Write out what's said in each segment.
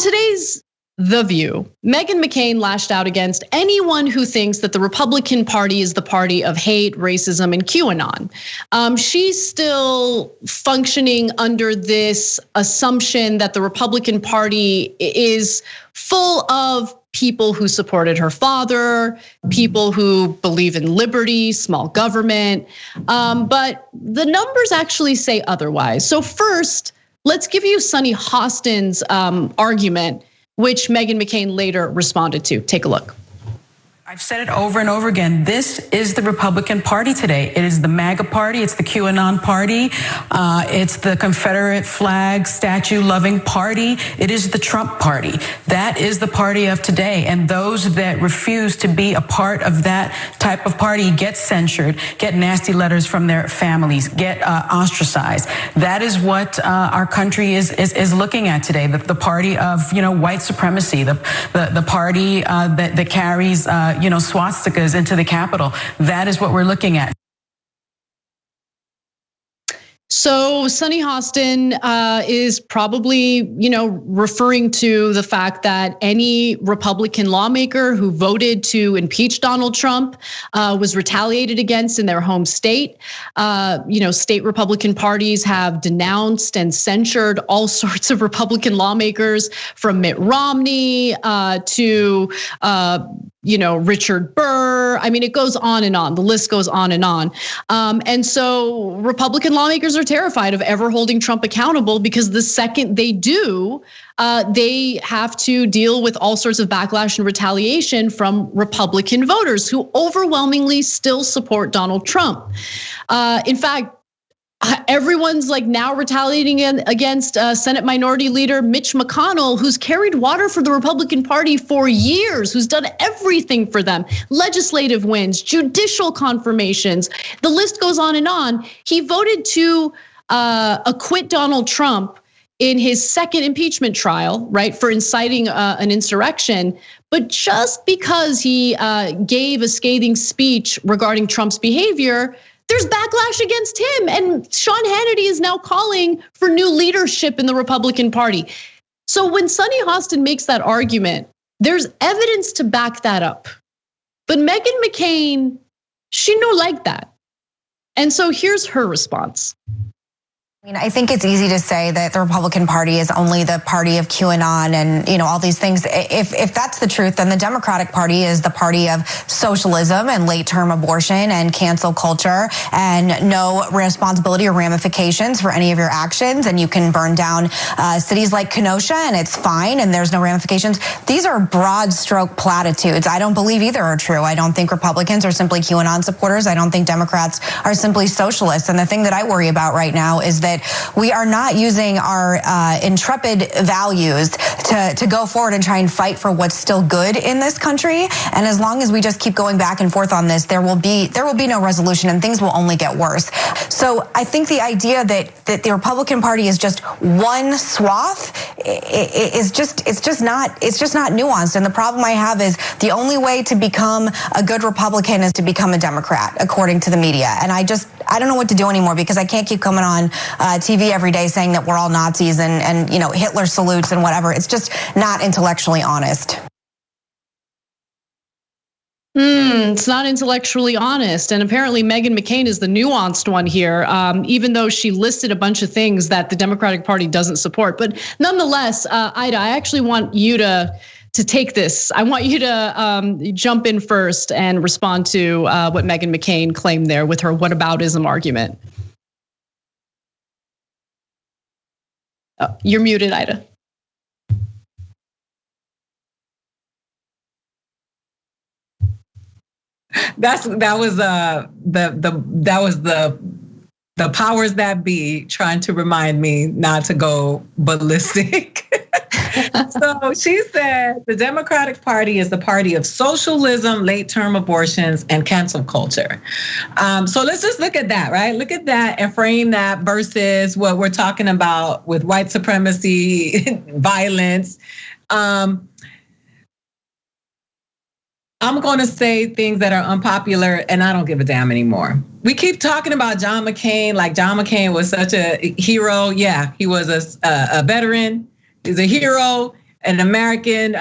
On today's The View, Meghan McCain lashed out against anyone who thinks that the Republican Party is the party of hate, racism, and QAnon. She's still functioning under this assumption that the Republican Party is full of people who supported her father, people who believe in liberty, small government, but the numbers actually say otherwise. So first, let's give you Sunny Hostin's argument, which Meghan McCain later responded to. Take a look. I've said it over and over again. This is the Republican Party today. It is the MAGA party. It's the QAnon party. It's the Confederate flag statue loving party. It is the Trump party. That is the party of today. And those that refuse to be a part of that type of party get censured, get nasty letters from their families, get ostracized. That is what our country is looking at today. The party of white supremacy, the party that carries swastikas into the Capitol. That is what we're looking at. So Sunny Hostin is probably, referring to the fact that any Republican lawmaker who voted to impeach Donald Trump was retaliated against in their home state. State Republican parties have denounced and censured all sorts of Republican lawmakers, from Mitt Romney to Richard Burr. I mean, it goes on and on. The list goes on and on. And so Republican lawmakers are terrified of ever holding Trump accountable, because the second they do, they have to deal with all sorts of backlash and retaliation from Republican voters who overwhelmingly still support Donald Trump. In fact, everyone's now retaliating against Senate Minority Leader Mitch McConnell, who's carried water for the Republican Party for years, who's done everything for them: legislative wins, judicial confirmations. The list goes on and on. He voted to acquit Donald Trump in his second impeachment trial, right, for inciting an insurrection. But just because he gave a scathing speech regarding Trump's behavior, there's backlash against him. And Sean Hannity is now calling for new leadership in the Republican Party. So when Sunny Hostin makes that argument, there's evidence to back that up. But Meghan McCain, she no like that. And so here's her response. I think it's easy to say that the Republican Party is only the party of QAnon and all these things. If that's the truth, then the Democratic Party is the party of socialism and late-term abortion and cancel culture and no responsibility or ramifications for any of your actions. And you can burn down cities like Kenosha and it's fine and there's no ramifications. These are broad stroke platitudes. I don't believe either are true. I don't think Republicans are simply QAnon supporters. I don't think Democrats are simply socialists. And the thing that I worry about right now is that we are not using our intrepid values to go forward and try and fight for what's still good in this country. And as long as we just keep going back and forth on this, there will be no resolution and things will only get worse. So I think the idea that the Republican Party is just one swath is just not nuanced. And the problem I have is the only way to become a good Republican is to become a Democrat, according to the media. And I don't know what to do anymore, because I can't keep coming on TV every day saying that we're all Nazis and Hitler salutes and whatever. It's just not intellectually honest. It's not intellectually honest. And apparently Meghan McCain is the nuanced one here, even though she listed a bunch of things that the Democratic Party doesn't support. But nonetheless, Ida, I actually want you to take this. I want you to jump in first and respond to what Meghan McCain claimed there with her whataboutism argument. Oh, you're muted, Ida. That was the powers that be trying to remind me not to go ballistic. So she said the Democratic Party is the party of socialism, late-term abortions, and cancel culture. So let's just look at that, right? Look at that and frame that versus what we're talking about with white supremacy, violence. I'm going to say things that are unpopular, and I don't give a damn anymore. We keep talking about John McCain like John McCain was such a hero. Yeah, he was a veteran. He's a hero. an American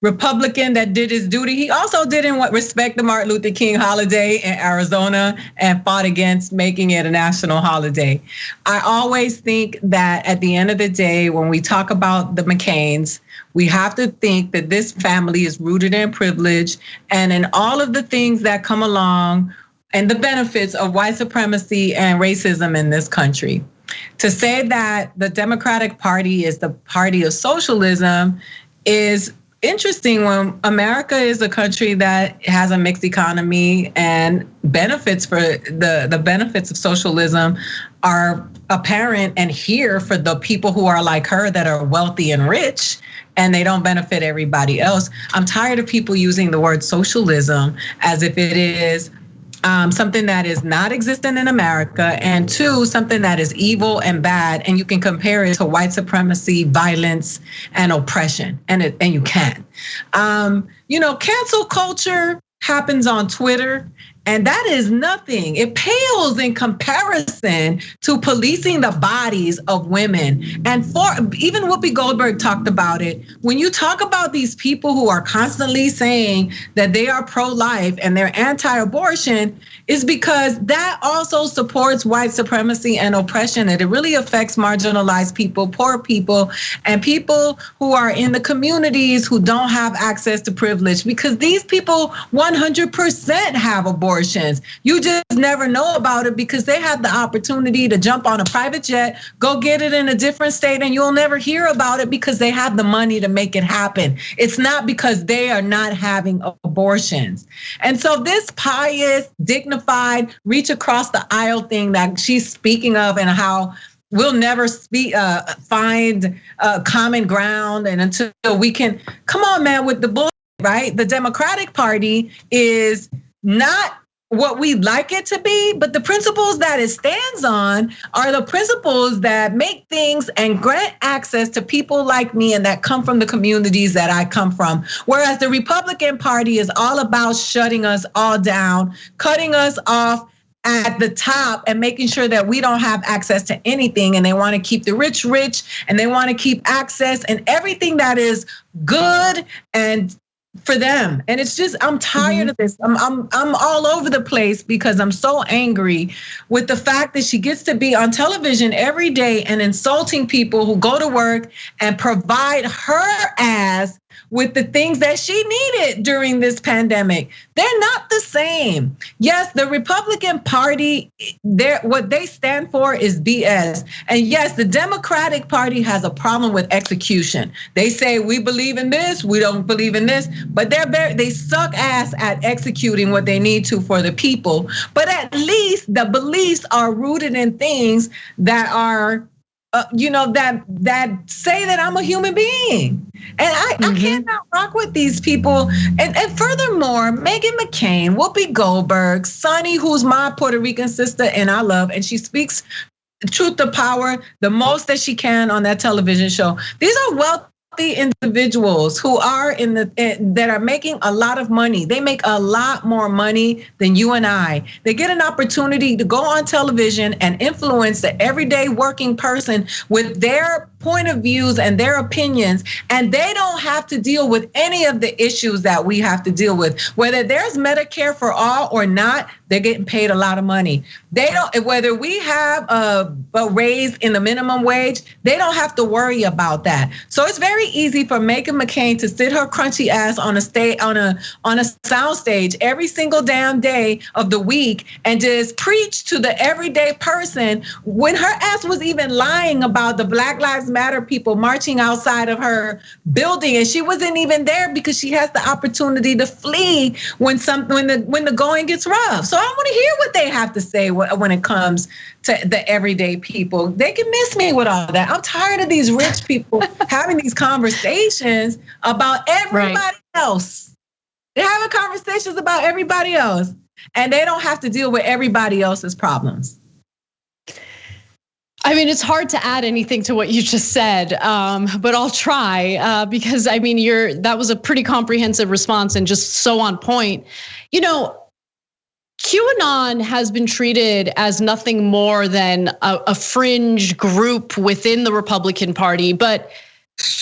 Republican that did his duty. He also didn't respect the Martin Luther King holiday in Arizona and fought against making it a national holiday. I always think that at the end of the day, when we talk about the McCains, we have to think that this family is rooted in privilege and in all of the things that come along and the benefits of white supremacy and racism in this country. To say that the Democratic Party is the party of socialism is interesting when America is a country that has a mixed economy and benefits for the benefits of socialism are apparent and here for the people who are like her that are wealthy and rich, and they don't benefit everybody else. I'm tired of people using the word socialism as if it is something that is not existent in America, and two, something that is evil and bad, and you can compare it to white supremacy, violence, and oppression, and you can. Cancel culture happens on Twitter, and that is nothing. It pales in comparison to policing the bodies of women. And even Whoopi Goldberg talked about it. When you talk about these people who are constantly saying that they are pro-life and they're anti-abortion, is because that also supports white supremacy and oppression. And it really affects marginalized people, poor people, and people who are in the communities who don't have access to privilege, because these people 100% have abortions. You just never know about it because they have the opportunity to jump on a private jet, go get it in a different state, and you'll never hear about it because they have the money to make it happen. It's not because they are not having abortions. And so this pious, dignified, reach across the aisle thing that she's speaking of, and how we'll never find common ground, and until we can, come on, man, with the bullshit, right? The Democratic Party is not what we'd like it to be, but the principles that it stands on are the principles that make things and grant access to people like me and that come from the communities that I come from. Whereas the Republican Party is all about shutting us all down, cutting us off at the top and making sure that we don't have access to anything. And they want to keep the rich rich, and they want to keep access and everything that is good and for them. And it's just, I'm tired of this. I'm all over the place because I'm so angry with the fact that she gets to be on television every day and insulting people who go to work and provide her ass with the things that she needed during this pandemic. They're not the same. Yes, the Republican Party, what they stand for is BS. And yes, the Democratic Party has a problem with execution. They say we believe in this, we don't believe in this, but they suck ass at executing what they need to for the people. But at least the beliefs are rooted in things that are that say that I'm a human being. And I cannot rock with these people. And furthermore, Meghan McCain, Whoopi Goldberg, Sonny, who's my Puerto Rican sister and I love, and she speaks truth to power the most that she can on that television show. These are wealthy individuals who are that are making a lot of money. They make a lot more money than you and I. They get an opportunity to go on television and influence the everyday working person with their point of views and their opinions, and they don't have to deal with any of the issues that we have to deal with. Whether there's Medicare for all or not, they're getting paid a lot of money. They don't, whether we have a raise in the minimum wage, they don't have to worry about that. So it's very easy for Meghan McCain to sit her crunchy ass on a sound stage every single damn day of the week and just preach to the everyday person when her ass was even lying about the Black Lives Matter people marching outside of her building, and she wasn't even there because she has the opportunity to flee when the going gets rough. So I want to hear what they have to say when it comes to the everyday people. They can miss me with all that. I'm tired of these rich people having these conversations about everybody else. They're having conversations about everybody else, and they don't have to deal with everybody else's problems. I mean, it's hard to add anything to what you just said, but I'll try because I mean, that was a pretty comprehensive response and just so on point. You know, QAnon has been treated as nothing more than a fringe group within the Republican Party, but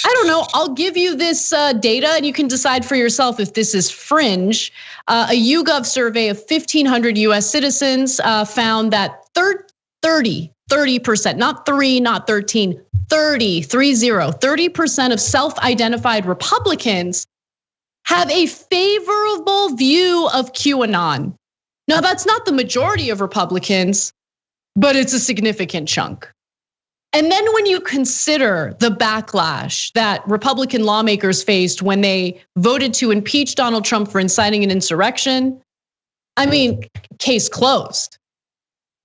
I don't know. I'll give you this data and you can decide for yourself if this is fringe. A YouGov survey of 1,500 US citizens found that 30%, not 3, not 13, 30% of self-identified Republicans have a favorable view of QAnon. Now, that's not the majority of Republicans, but it's a significant chunk. And then when you consider the backlash that Republican lawmakers faced when they voted to impeach Donald Trump for inciting an insurrection, I mean, case closed.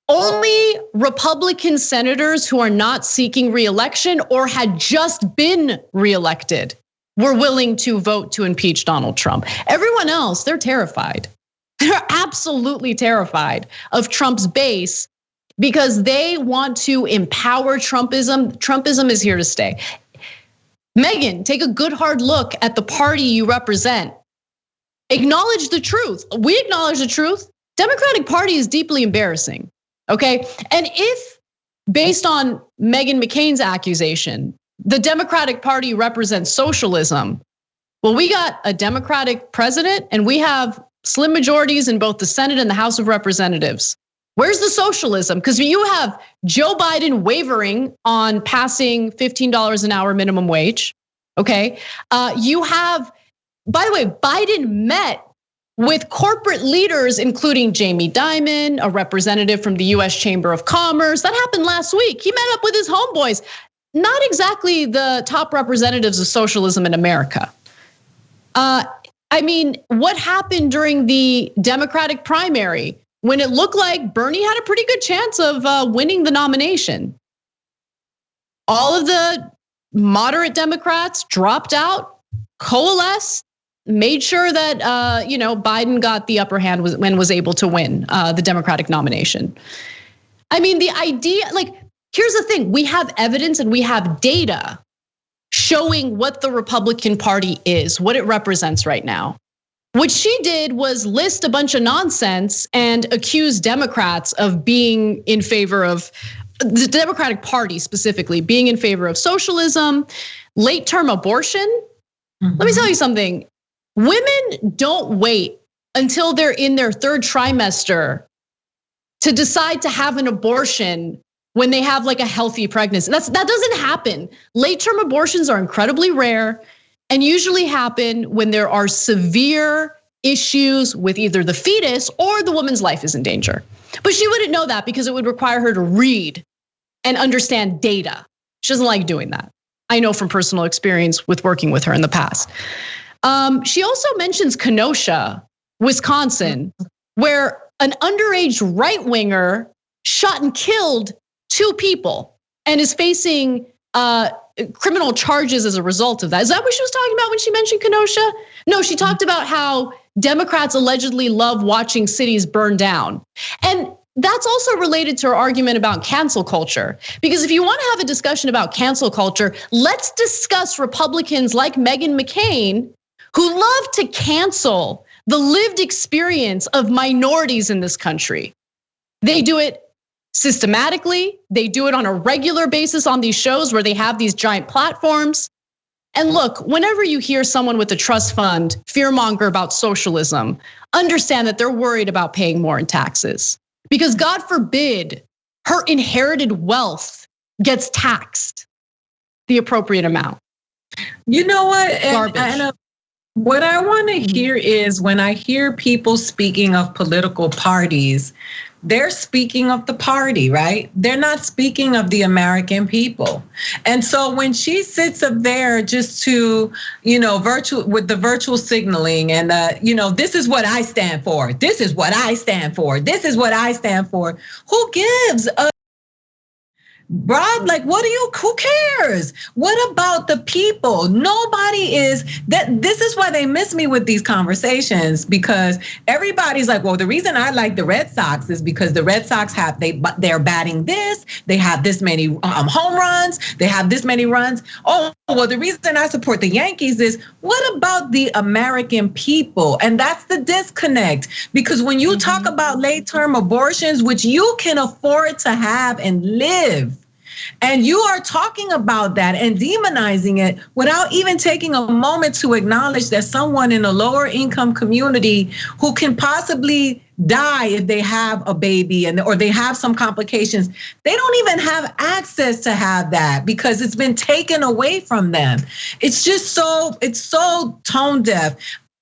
Only Republican senators who are not seeking re-election or had just been re-elected were willing to vote to impeach Donald Trump. Everyone else, they're terrified. They're absolutely terrified of Trump's base because they want to empower Trumpism. Trumpism is here to stay. Meghan, take a good hard look at the party you represent. Acknowledge the truth. We acknowledge the truth. Democratic Party is deeply embarrassing, okay? And if, based on Meghan McCain's accusation, the Democratic Party represents socialism, well, we got a Democratic president and we have slim majorities in both the Senate and the House of Representatives. Where's the socialism? Because you have Joe Biden wavering on passing $15 an hour minimum wage, okay? You have, by the way, Biden met with corporate leaders, including Jamie Dimon, a representative from the US Chamber of Commerce. That happened last week. He met up with his homeboys. Not exactly the top representatives of socialism in America. I mean, what happened during the Democratic primary when it looked like Bernie had a pretty good chance of winning the nomination? All of the moderate Democrats dropped out, coalesced, made sure that Biden got the upper hand when was able to win the Democratic nomination. I mean, the idea, like, here's the thing: we have evidence and we have data showing what the Republican Party is, what it represents right now. What she did was list a bunch of nonsense and accuse Democrats of being in favor of the Democratic Party specifically, being in favor of socialism, late-term abortion. Let me tell you something. Women don't wait until they're in their third trimester to decide to have an abortion when they have like a healthy pregnancy. That doesn't happen. Late-term abortions are incredibly rare and usually happen when there are severe issues with either the fetus or the woman's life is in danger. But she wouldn't know that because it would require her to read and understand data. She doesn't like doing that. I know from personal experience with working with her in the past. She also mentions Kenosha, Wisconsin, where an underage right-winger shot and killed 2 people and is facing criminal charges as a result of that. Is that what she was talking about when she mentioned Kenosha? No, she talked about how Democrats allegedly love watching cities burn down. And that's also related to her argument about cancel culture. Because if you want to have a discussion about cancel culture, let's discuss Republicans like Meghan McCain who love to cancel the lived experience of minorities in this country. They do it systematically. They do it on a regular basis on these shows where they have these giant platforms. And look, whenever you hear someone with a trust fund fearmonger about socialism, understand that they're worried about paying more in taxes. Because God forbid her inherited wealth gets taxed the appropriate amount. You know what? Garbage. What I want to hear is when I hear people speaking of political parties, they're speaking of the party, right? They're not speaking of the American people. And so when she sits up there just to, with the virtual signaling and, this is what I stand for. This is what I stand for. This is what I stand for. Who gives a Broad, like, who cares? What about the people? Nobody is that. This is why they miss me with these conversations, because everybody's like, well, the reason I like the Red Sox is because the Red Sox they're batting this, they have this many home runs, they have this many runs. Oh, well, the reason I support the Yankees is, what about the American people? And that's the disconnect, because when you talk about late-term abortions, which you can afford to have and live, And you are talking about that and demonizing it without even taking a moment to acknowledge that someone in a lower income community who can possibly die if they have a baby or they have some complications, they don't even have access to have that because it's been taken away from them. It's just it's so tone deaf.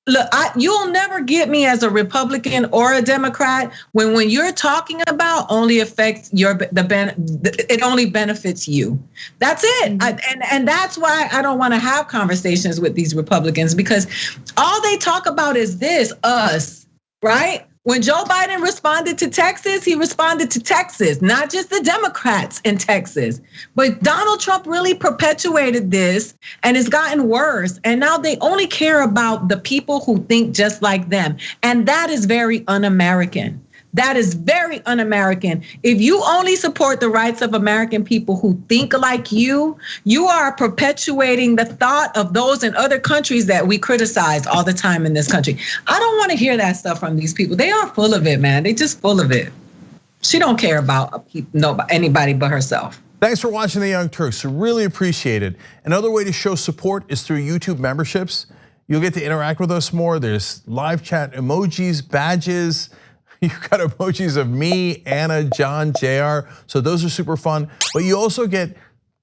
Look, you'll never get me as a Republican or a Democrat when you're talking about only affects it only benefits you. That's it. And that's why I don't want to have conversations with these Republicans, because all they talk about is us, right? When Joe Biden responded to Texas, he responded to Texas, not just the Democrats in Texas. But Donald Trump really perpetuated this, and it's gotten worse. And now they only care about the people who think just like them. And that is very un-American. That is very un-American. If you only support the rights of American people who think like you are perpetuating the thought of those in other countries that we criticize all the time in this country. I don't want to hear that stuff from these people. They are full of it, man. They just full of it. She don't care about anybody but herself. Thanks for watching The Young Turks. We really appreciate it. Another way to show support is through YouTube memberships. You'll get to interact with us more. There's live chat emojis, badges. You've got emojis of me, Anna, John, JR. So those are super fun. But you also get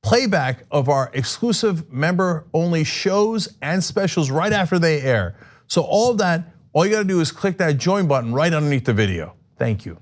playback of our exclusive member-only shows and specials right after they air. So all of that, all you gotta do is click that join button right underneath the video. Thank you.